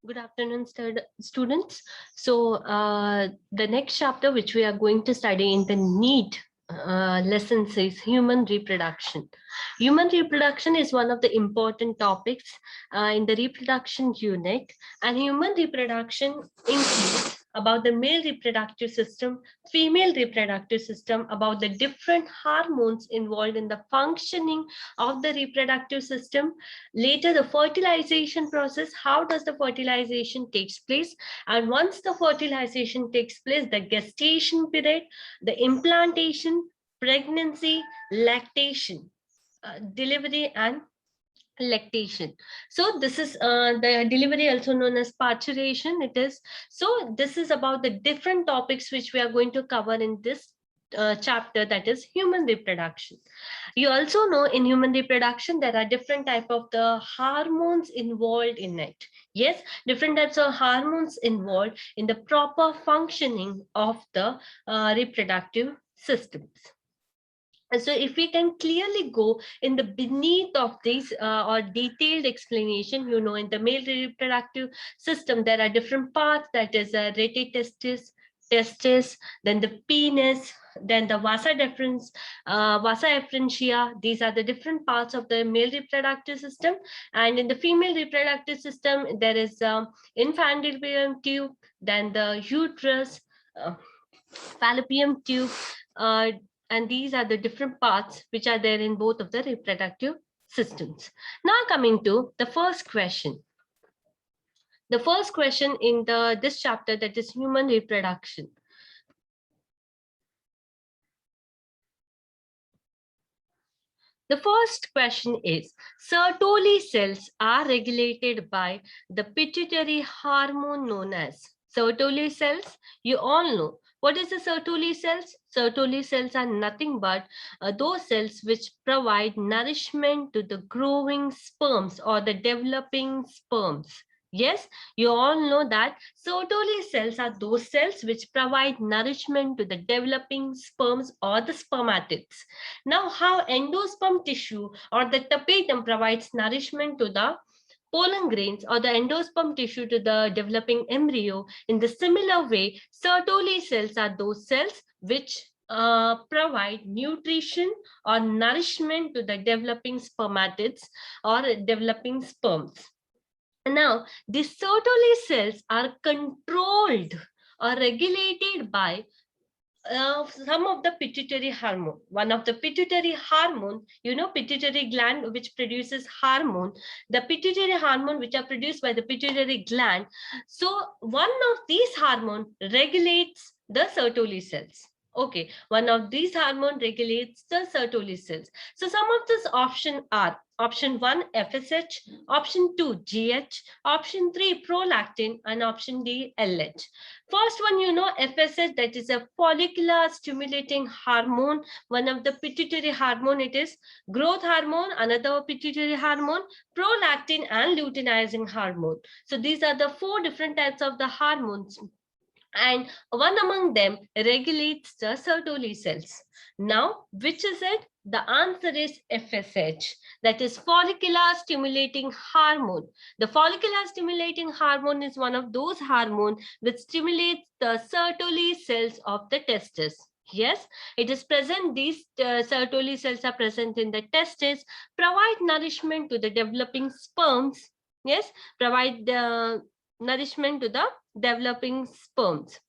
Good afternoon, students. The next chapter which we are going to study in the NEET lessons is human reproduction. Human reproduction is one of the important topics in the reproduction unit, and human reproduction includes about the male reproductive system, female reproductive system, about the different hormones involved in the functioning of the reproductive system. Later, the fertilization process, how does the fertilization takes place? And once the fertilization takes place, the gestation period, the implantation, pregnancy, lactation, delivery and lactation. So this is the delivery, also known as parturition. It is, so this is about the different topics which we are going to cover in this chapter, that is human reproduction. You also know in human reproduction there are different type of the hormones involved in it. Yes, different types of hormones involved in the proper functioning of the reproductive systems. And so if we can clearly go in the beneath of this or detailed explanation, in the male reproductive system, there are different parts, that is rete testis, then the penis, then the vasa deferens, vasa efferentia. These are the different parts of the male reproductive system. And in the female reproductive system, there is infundibulum tube, then the uterus, fallopian tube, and these are the different parts which are there in both of the reproductive systems. Now coming to the first question. The first question in this chapter, that is human reproduction. The first question is, Sertoli cells are regulated by the pituitary hormone known as Sertoli cells. You all know. What is the Sertoli cells? Sertoli cells are nothing but those cells which provide nourishment to the growing sperms or the developing sperms. Yes, you all know that Sertoli cells are those cells which provide nourishment to the developing sperms or the spermatids. Now, how endosperm tissue or the tapetum provides nourishment to the pollen grains or the endosperm tissue to the developing embryo, in the similar way, Sertoli cells are those cells which provide nutrition or nourishment to the developing spermatids or developing sperms. Now, these Sertoli cells are controlled or regulated by some of the pituitary hormone. One of the pituitary hormone, pituitary gland which produces hormone, the pituitary hormone which are produced by the pituitary gland. So one of these hormone regulates the Sertoli cells. Okay, one of these hormone regulates the Sertoli cells. So some of these options are option 1 FSH, option 2 GH, option 3 prolactin, and option D LH. First one, FSH, that is a follicular stimulating hormone, one of the pituitary hormone. It is growth hormone, another pituitary hormone, prolactin and luteinizing hormone. So these are the 4 different types of the hormones, and one among them regulates the Sertoli cells. Now, which is it? The answer is FSH, that is follicular stimulating hormone. The follicular stimulating hormone is one of those hormones which stimulates the Sertoli cells of the testis. Yes, it is present. These Sertoli cells are present in the testis, provide nourishment to the developing sperms. Yes, provide the nourishment to the developing sperms.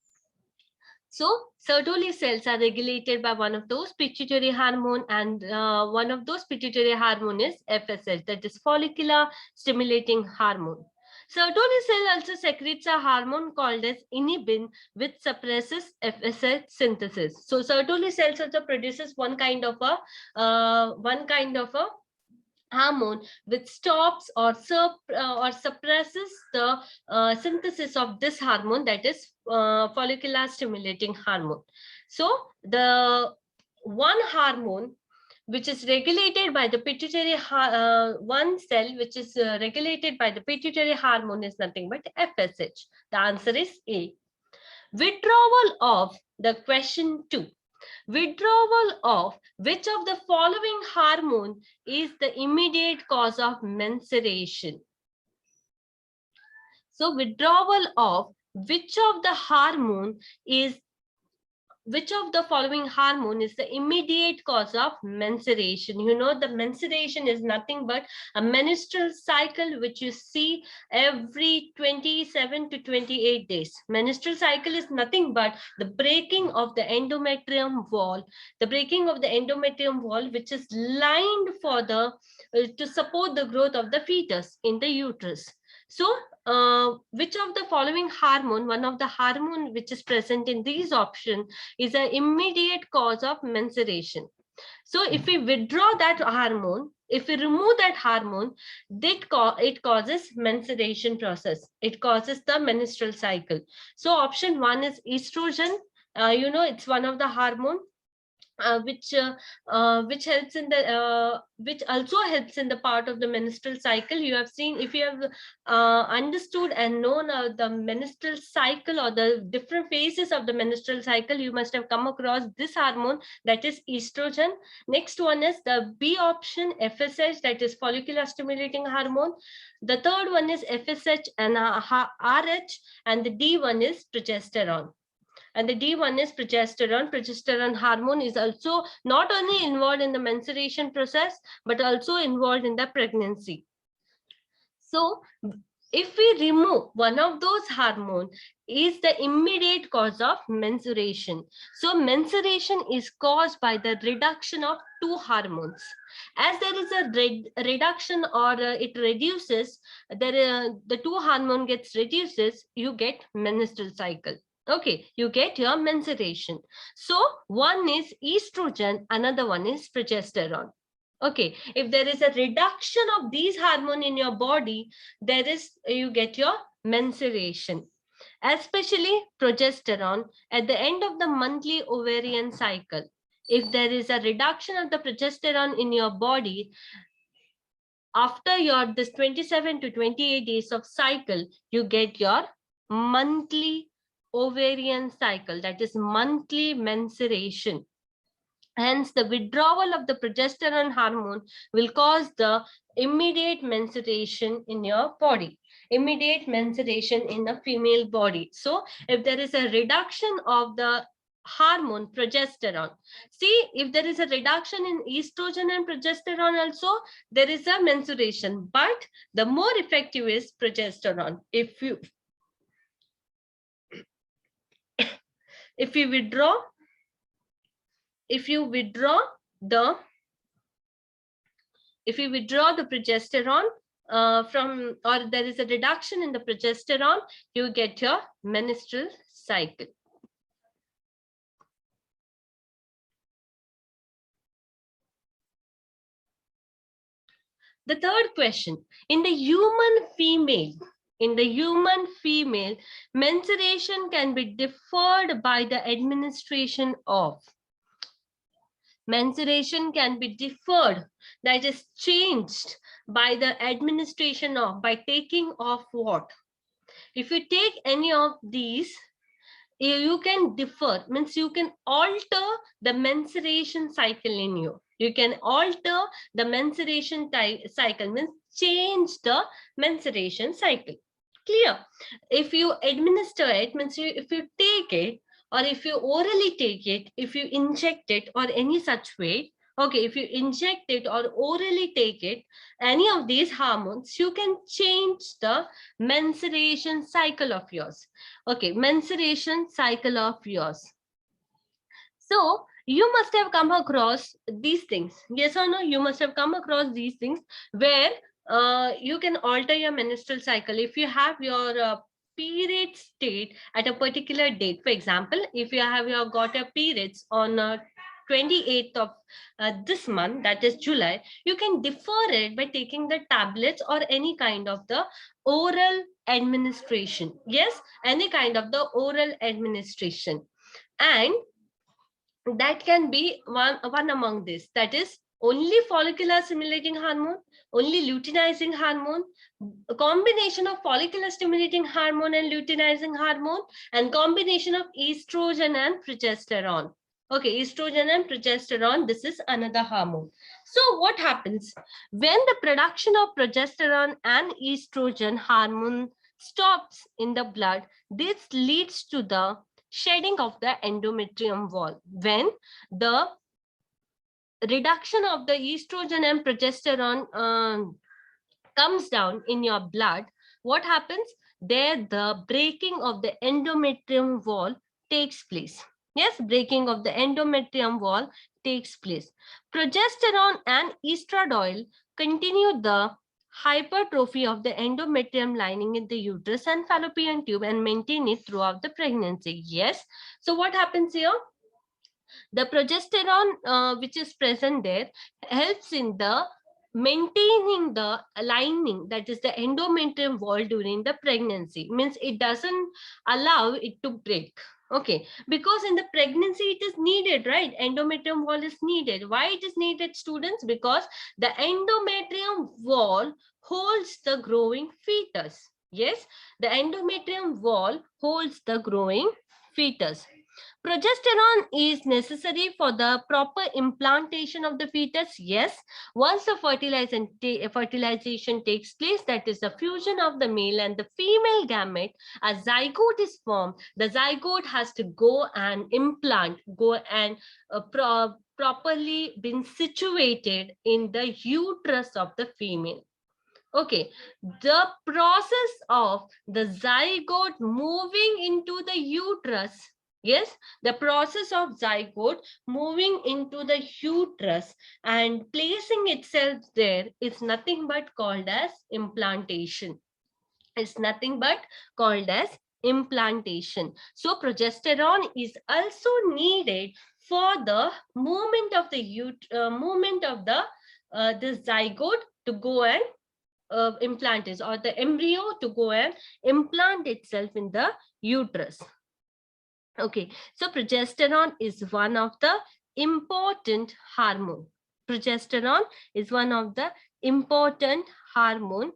So Sertoli cells are regulated by one of those pituitary hormone, and one of those pituitary hormone is FSH, that is follicular stimulating hormone. Sertoli cell also secretes a hormone called as inhibin, which suppresses FSH synthesis. So Sertoli cells also produces one kind of a hormone which stops or suppresses the synthesis of this hormone, that is follicular stimulating hormone. So the one hormone which is regulated by the pituitary one cell which is regulated by the pituitary hormone is nothing but FSH. The answer is A. Withdrawal of the question 2. Withdrawal of which of the following hormone is the immediate cause of menstruation? So withdrawal of which of the hormone is which of the following hormone is the immediate cause of menstruation? You know, the menstruation is nothing but a menstrual cycle which you see every 27 to 28 days. Menstrual cycle is nothing but the breaking of the endometrium wall, which is lined for the to support the growth of the fetus in the uterus. So which of the following hormone, one of the hormone which is present in these options, is an immediate cause of menstruation? So if we withdraw that hormone, if we remove that hormone, it causes menstruation process. It causes the menstrual cycle. So option 1 is estrogen. You know, it's one of the hormone which helps in the which also helps in the part of the menstrual cycle. You have seen, if you have understood and known the menstrual cycle or the different phases of the menstrual cycle, you must have come across this hormone, that is estrogen. Next one is the B option, FSH, that is follicular stimulating hormone. The third one is FSH and RH, and the D one is progesterone. And the D1 is progesterone. Progesterone hormone is also not only involved in the menstruation process, but also involved in the pregnancy. So if we remove one of those hormones, is the immediate cause of menstruation. So menstruation is caused by the reduction of two hormones. As there is a reduction, or it reduces, the two hormone gets reduces, you get menstrual cycle. Okay, you get your menstruation. So one is estrogen, another one is progesterone. Okay, if there is a reduction of these hormone in your body, you get your menstruation. Especially progesterone at the end of the monthly ovarian cycle. If there is a reduction of the progesterone in your body after your this 27 to 28 days of cycle, you get your monthly ovarian cycle, that is monthly menstruation. Hence, the withdrawal of the progesterone hormone will cause the immediate menstruation in your body, immediate menstruation in a female body. So if there is a reduction of the hormone progesterone, see, if there is a reduction in estrogen and progesterone also, there is a menstruation, but the more effective is progesterone. If you withdraw the progesterone from, or there is a reduction in the progesterone, you get your menstrual cycle. The third question, in the human female, menstruation can be deferred by the administration of. Menstruation can be deferred, that is changed by the administration of, by taking of what? If you take any of these, you can defer, means you can alter the menstruation cycle in you. You can alter the menstruation cycle, means change the menstruation cycle. Clear? If you administer it, means if you take it, or if you orally take it, if you inject it or any such way, okay, if you inject it or orally take it, any of these hormones, you can change the menstruation cycle of yours. Okay, menstruation cycle of yours. So you must have come across these things. Yes or no? You must have come across these things where you can alter your menstrual cycle. If you have your period state at a particular date, for example, if you have got a periods on 28th of this month, that is July, you can defer it by taking the tablets or any kind of the oral administration. Yes, any kind of the oral administration. And that can be one among this, that is only follicular stimulating hormone, only luteinizing hormone, a combination of follicular stimulating hormone and luteinizing hormone, and combination of estrogen and progesterone. Okay, estrogen and progesterone, this is another hormone. So what happens when the production of progesterone and estrogen hormone stops in the blood, this leads to the shedding of the endometrium wall. When the reduction of the estrogen and progesterone comes down in your blood, what happens? There, the breaking of the endometrium wall takes place. Yes, breaking of the endometrium wall takes place. Progesterone and estradiol continue the hypertrophy of the endometrium lining in the uterus and fallopian tube and maintain it throughout the pregnancy. Yes. So what happens here? The progesterone which is present there helps in the maintaining the lining, that is the endometrium wall, during the pregnancy. Means it doesn't allow it to break. Okay, because in the pregnancy it is needed, right? Endometrium wall is needed. Why it is needed, students? Because the endometrium wall holds the growing fetus. Yes, the endometrium wall holds the growing fetus. Progesterone is necessary for the proper implantation of the fetus. Yes, once the fertilization takes place, that is the fusion of the male and the female gamete, a zygote is formed. The zygote has to go and implant, properly been situated in the uterus of the female. Okay, the process of the zygote moving into the uterus. Yes, the process of zygote moving into the uterus and placing itself there is nothing but called as implantation. It's nothing but called as implantation. So progesterone is also needed for the movement of the the zygote to go and implant is, or the embryo to go and implant itself in the uterus. Okay, so progesterone is one of the important hormone. Progesterone is one of the important hormone.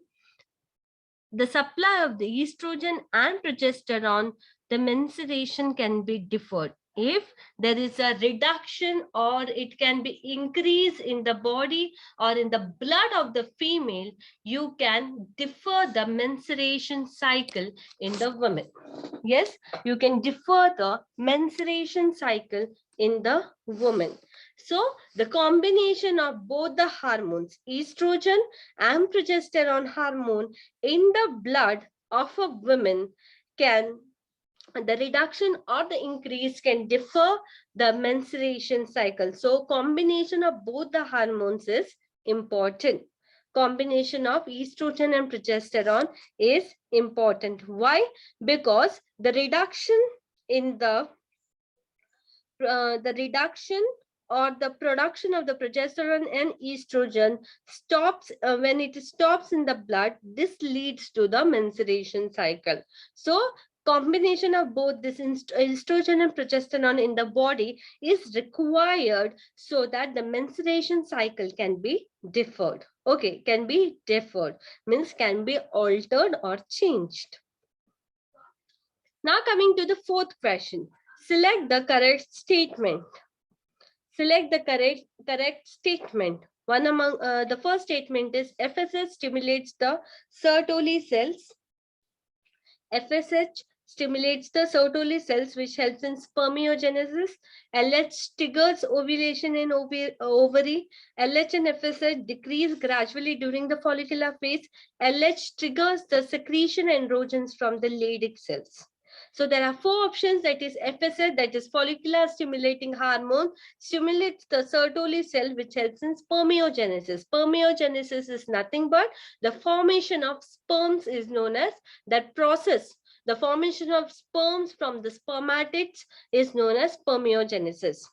The supply of the estrogen and progesterone, the menstruation can be deferred. If there is a reduction or it can be increased in the body or in the blood of the female, you can defer the menstruation cycle in the woman. Yes, you can defer the menstruation cycle in the woman. So the combination of both the hormones, estrogen and progesterone hormone, in the blood of a woman, can the reduction or the increase can differ the menstruation cycle. So combination of both the hormones is important. Combination of estrogen and progesterone is important. Why? Because the reduction in the reduction or the production of the progesterone and estrogen stops when it stops in the blood. This leads to the menstruation cycle. So combination of both this estrogen and progesterone in the body is required so that the menstruation cycle can be deferred. Okay, can be deferred means can be altered or changed. Now coming to the fourth question. Select the correct statement. Select the correct statement. One among the first statement is FSH stimulates the Sertoli cells. FSH stimulates the Sertoli cells, which helps in spermiogenesis. LH triggers ovulation in ovary. LH and FSH decrease gradually during the follicular phase. LH triggers the secretion androgens from the Leydig cells. So there are four options, that is FSH, that is follicular stimulating hormone, stimulates the Sertoli cell, which helps in spermiogenesis. Spermiogenesis is nothing but the formation of sperms is known as that process. The formation of sperms from the spermatids is known as spermiogenesis.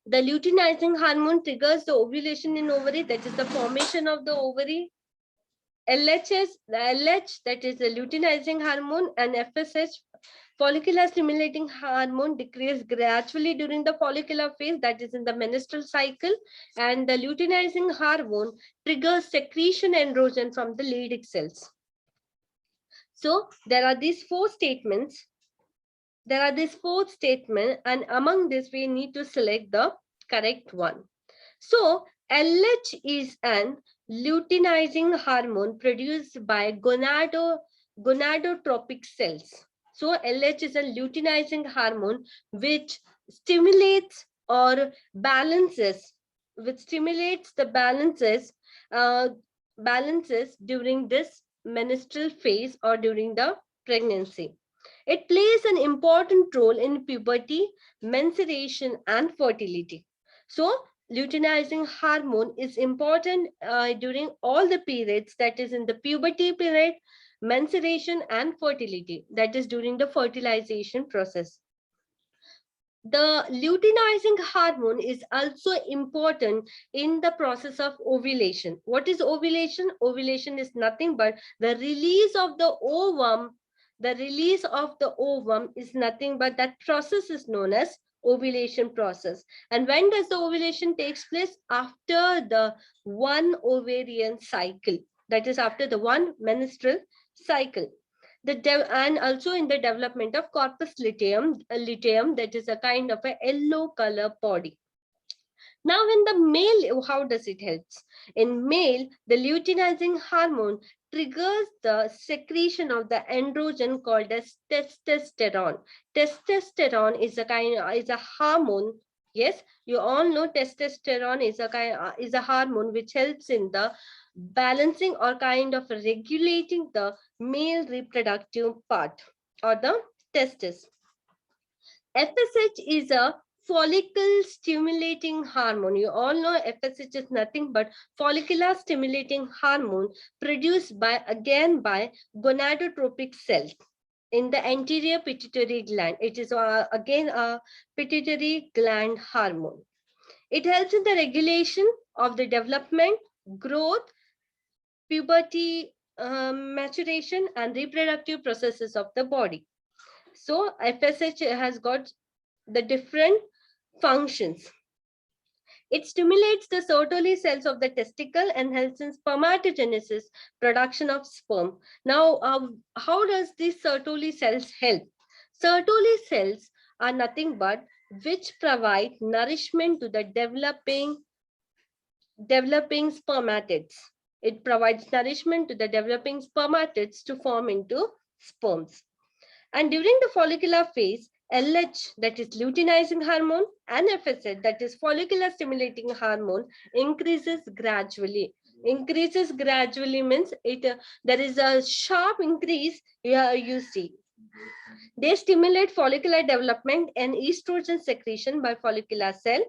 The luteinizing hormone triggers the ovulation in ovary, that is the formation of the ovary. LH, that is the luteinizing hormone, and FSH, follicular stimulating hormone, decreases gradually during the follicular phase, that is in the menstrual cycle, and the luteinizing hormone triggers secretion androgen from the Leydig cells. So there are these four statements. And among this we need to select the correct one. So LH is an luteinizing hormone produced by gonadotropic cells. So LH is a luteinizing hormone which stimulates or balances, which stimulates the uh, balances during this menstrual phase or during the pregnancy. It plays an important role in puberty, menstruation, and fertility. So, luteinizing hormone is important during all the periods, that is in the puberty period, menstruation, and fertility, that is during the fertilization process. The luteinizing hormone is also important in the process of ovulation. What is ovulation? Ovulation is nothing but the release of the ovum. The release of the ovum is nothing but that process is known as ovulation process. And when does the ovulation takes place? After the one ovarian cycle. That is after the one menstrual cycle. And also in the development of corpus luteum, that is a kind of a yellow color body. Now in the male, how does it help? In male, the luteinizing hormone triggers the secretion of the androgen called as testosterone. Testosterone is a hormone. Yes, you all know testosterone is a hormone which helps in the balancing or kind of regulating the male reproductive part or the testis. FSH is a follicle stimulating hormone. You all know FSH is nothing but follicular stimulating hormone produced by gonadotropic cells in the anterior pituitary gland. It is again a pituitary gland hormone. It helps in the regulation of the development, growth, puberty, maturation, and reproductive processes of the body. So FSH has got the different functions. It stimulates the Sertoli cells of the testicle and helps in spermatogenesis, production of sperm. Now, how does these Sertoli cells help? Sertoli cells are nothing but which provide nourishment to the developing spermatids. It provides nourishment to the developing spermatids to form into sperms. And during the follicular phase, LH, that is luteinizing hormone, and FSH, that is follicular stimulating hormone, increases gradually. Increases gradually means there is a sharp increase here you see. They stimulate follicular development and estrogen secretion by follicular cell.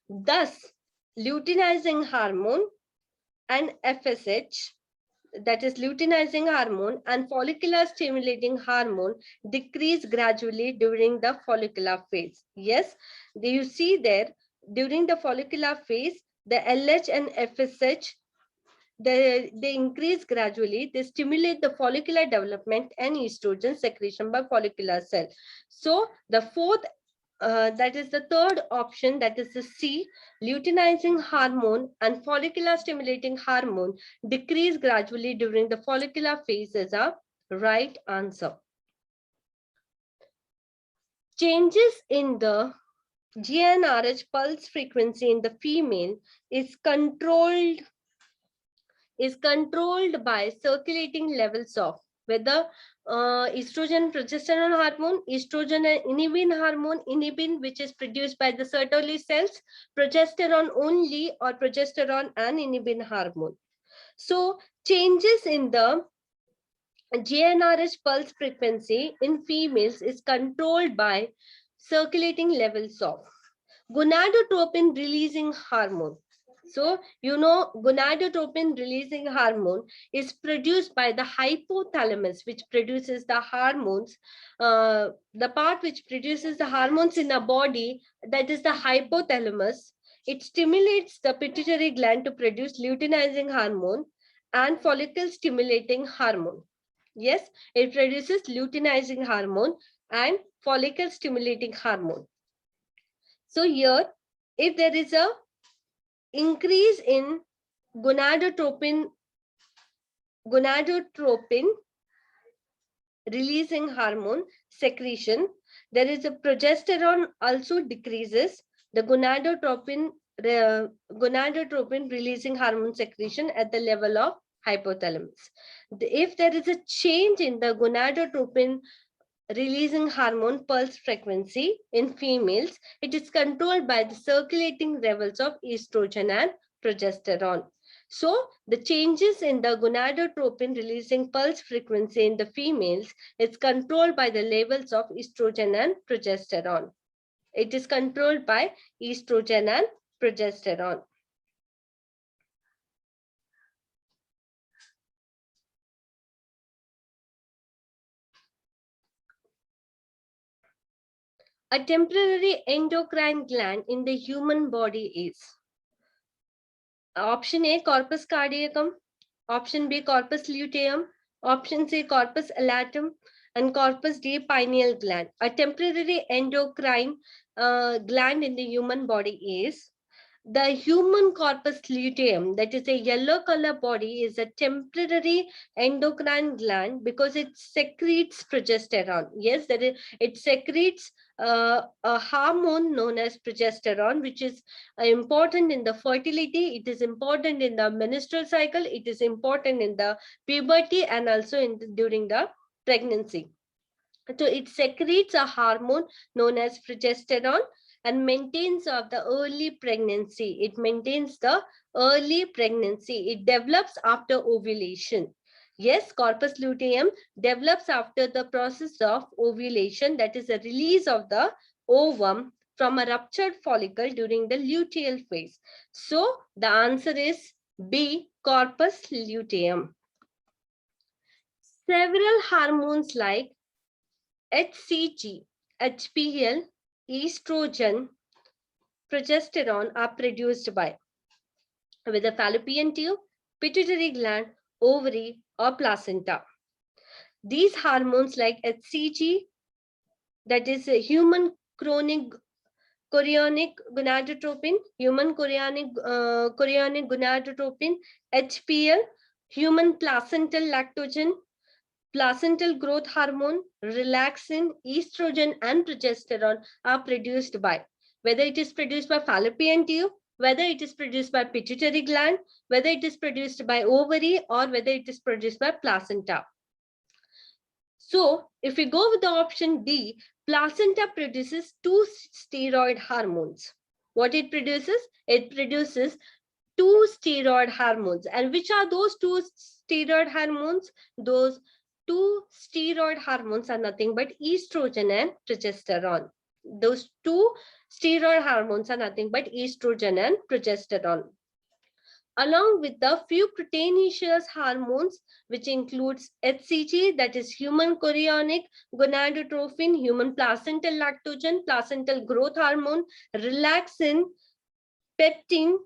Thus, luteinizing hormone and FSH, that is luteinizing hormone and follicular stimulating hormone, decrease gradually during the follicular phase. Yes, do you see there during the follicular phase, the LH and FSH, they increase gradually. They stimulate the follicular development and estrogen secretion by follicular cell. So the fourth that is the third option, that is the C, luteinizing hormone and follicular stimulating hormone decrease gradually during the follicular phase is a right answer. Changes in the GnRH pulse frequency in the female is controlled by circulating levels of whether estrogen, progesterone hormone, estrogen and inhibin, which is produced by the Sertoli cells, progesterone only, or progesterone and inhibin hormone. So changes in the GnRH pulse frequency in females is controlled by circulating levels of gonadotropin releasing hormone. So, you know, gonadotropin releasing hormone is produced by the hypothalamus, which produces the hormones. The part which produces the hormones in the body, that is the hypothalamus. It stimulates the pituitary gland to produce luteinizing hormone and follicle stimulating hormone. Yes, it produces luteinizing hormone and follicle stimulating hormone. So here, if there is a increase in gonadotropin releasing hormone secretion, there is a progesterone also decreases the gonadotropin releasing hormone secretion at the level of hypothalamus. If there is a change in the gonadotropin releasing hormone pulse frequency in females, it is controlled by the circulating levels of estrogen and progesterone. So the changes in the gonadotropin releasing pulse frequency in the females is controlled by the levels of estrogen and progesterone. It is controlled by estrogen and progesterone. A temporary endocrine gland in the human body is option A, corpus caardiacum, option B, corpus luteum, option C, corpus allatum, and corpus D, pineal gland. A temporary endocrine gland in the human body is the human corpus luteum, that is a yellow color body, is a temporary endocrine gland because it secretes progesterone. Yes, that is, it secretes a hormone known as progesterone, which is important in the fertility. It is important in the menstrual cycle. It is important in the puberty and also during the pregnancy. So it secretes a hormone known as progesterone and maintains of the early pregnancy. It maintains the early pregnancy. It develops after ovulation. Yes, corpus luteum develops after the process of ovulation, that is a release of the ovum from a ruptured follicle during the luteal phase. So the answer is B, corpus luteum. Several hormones like HCG, HPL, estrogen, progesterone are produced by with the fallopian tube, pituitary gland, ovary, or placenta. These hormones like HCG, that is a human chorionic gonadotropin, human chorionic gonadotropin, HPL, human placental lactogen, placental growth hormone, relaxin, estrogen, and progesterone are produced by, whether it is produced by fallopian tube, whether it is produced by pituitary gland, whether it is produced by ovary, or whether it is produced by placenta. So if we go with the option D, placenta produces two steroid hormones. What it produces? It produces two steroid hormones. And which are those two steroid hormones? Those two steroid hormones are nothing but estrogen and progesterone. Those two steroid hormones are nothing but estrogen and progesterone, along with the few proteinaceous hormones, which includes HCG, that is human chorionic gonadotropin, human placental lactogen, placental growth hormone, relaxin, peptin.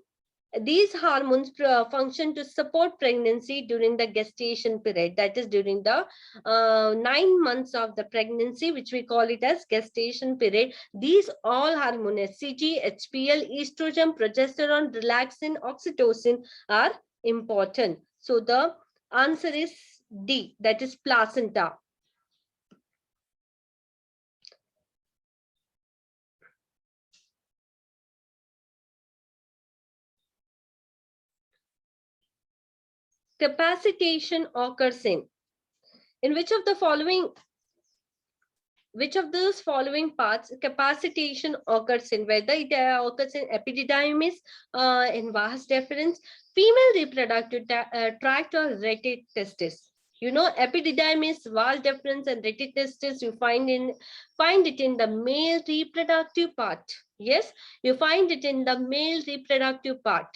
These hormones function to support pregnancy during the gestation period, that is during the 9 months of the pregnancy, which we call it as gestation period. These all hormones, HCG, HPL, estrogen, progesterone, relaxin, oxytocin are important. So the answer is D, that is placenta. Capacitation occurs in which of the following, which of those following parts capacitation occurs in? Whether it occurs in epididymis, in vas deferens, female reproductive tract, or rete testis. You know, epididymis, vas deferens, and rete testis you find it in the male reproductive part. Yes, you find it in the male reproductive part.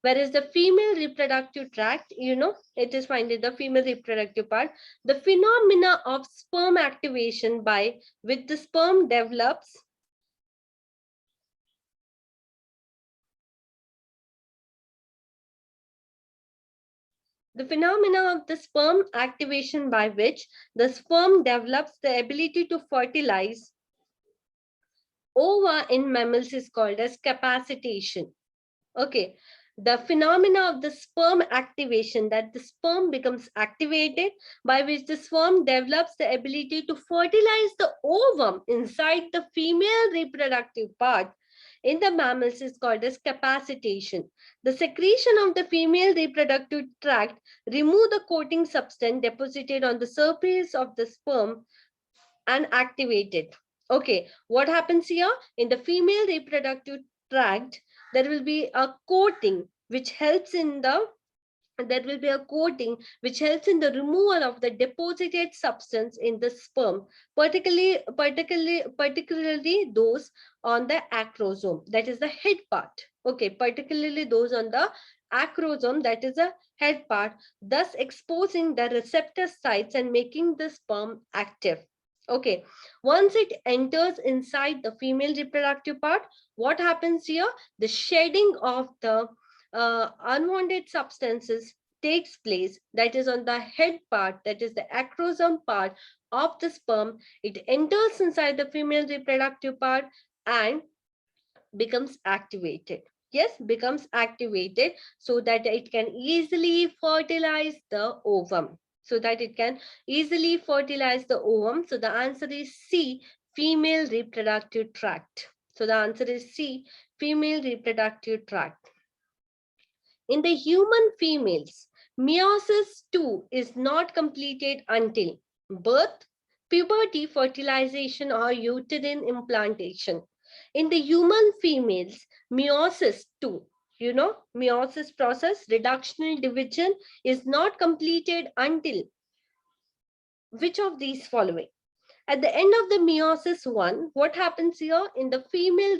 Whereas the female reproductive tract, you know, it is found in the female reproductive part. The phenomena of sperm activation by which the sperm develops the phenomena of the sperm activation by which the sperm develops the ability to fertilize ova in mammals is called as capacitation. Okay, the phenomena of the sperm activation, that the sperm becomes activated by which the sperm develops the ability to fertilize the ovum inside the female reproductive part, in the mammals is called as capacitation. The secretion of the female reproductive tract remove the coating substance deposited on the surface of the sperm and activate it. Okay, what happens here? In the female reproductive tract, there will be a coating which helps in the removal of the deposited substance in the sperm, particularly those on the acrosome, that is the head part. Okay, particularly those on the acrosome, that is the head part, thus exposing the receptor sites and making the sperm active. Okay, once it enters inside the female reproductive part, what happens here? The shedding of the unwanted substances takes place, that is on the head part, that is the acrosome part of the sperm. It enters inside the female reproductive part and becomes activated. Yes, becomes activated so that it can easily fertilize the ovum. So that it can easily fertilize the ovum. So the answer is C, female reproductive tract. So the answer is C, female reproductive tract. In the human females, meiosis II is not completed until birth, puberty, fertilization, or uterine implantation. In the human females, meiosis II, meiosis process, reductional division, is not completed until which of these following? At the end of the meiosis one, what happens here in the female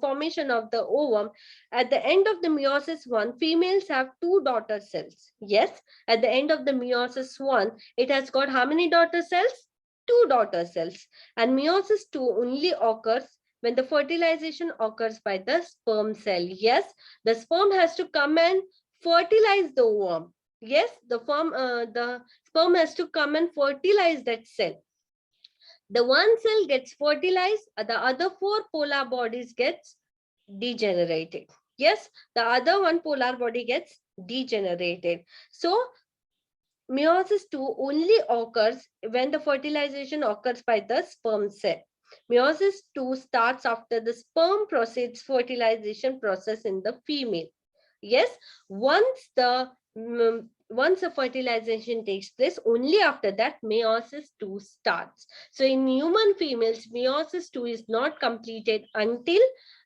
formation of the ovum? At the end of the meiosis one, females have two daughter cells. Yes, at the end of the meiosis one, it has got how many daughter cells? Two daughter cells. And meiosis two only occurs when the fertilization occurs by the sperm cell. Yes, the sperm has to come and fertilize the ovum. Yes, the sperm has to come and fertilize that cell. The one cell gets fertilized, the other four polar bodies gets degenerated. Yes, the other one polar body gets degenerated. So meiosis II only occurs when the fertilization occurs by the sperm cell. Meiosis II starts after the sperm proceeds fertilization process in the female. Yes, once the fertilization takes place, only after that meiosis II starts. So in human females, meiosis II is not completed until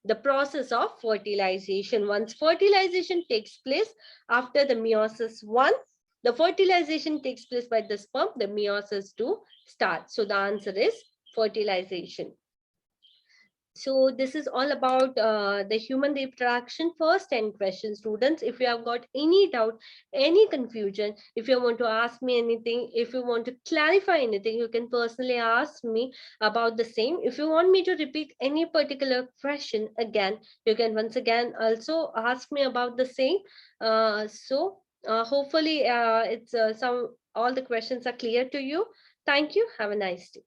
the process of fertilization. Once fertilization takes place after the meiosis I, the fertilization takes place by the sperm, the meiosis II starts. So the answer is fertilization. So this is all about the human reproduction. First 10 questions, students. If you have got any doubt, any confusion, if you want to ask me anything, if you want to clarify anything, you can personally ask me about the same. If you want me to repeat any particular question again, you can once again also ask me about the same. Hopefully all the questions are clear to you. Thank you. Have a nice day.